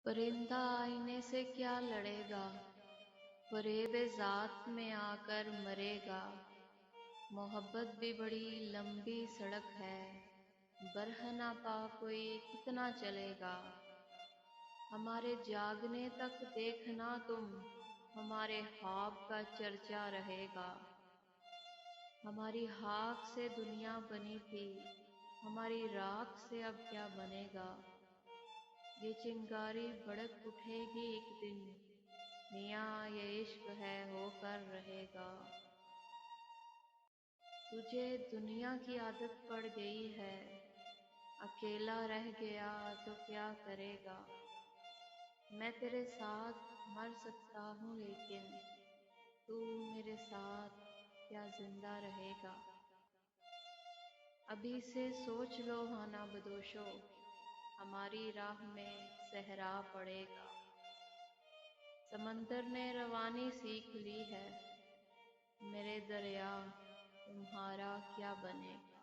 پرندہ آئینے سے کیا لڑے گا، فریب ذات میں آ کر مرے گا۔ محبت بھی بڑی لمبی سڑک ہے، برہنہ پا کوئی کتنا چلے گا۔ ہمارے جاگنے تک دیکھنا تم، ہمارے خواب کا چرچا رہے گا۔ ہماری خاک سے دنیا بنی تھی، ہماری راکھ سے اب کیا بنے گا۔ یہ چنگاری بھڑک اٹھے گی ایک دن، میاں یہ عشق ہے ہو کر رہے گا۔ تجھے دنیا کی عادت پڑ گئی ہے، اکیلا رہ گیا تو کیا کرے گا۔ میں تیرے ساتھ مر سکتا ہوں لیکن تو میرے ساتھ کیا زندہ رہے گا۔ ابھی سے سوچ لو ہانا بدوشو، ہماری راہ میں صحرا پڑے گا۔ سمندر نے روانی سیکھ لی ہے، میرے دریا تمہارا کیا بنے گا۔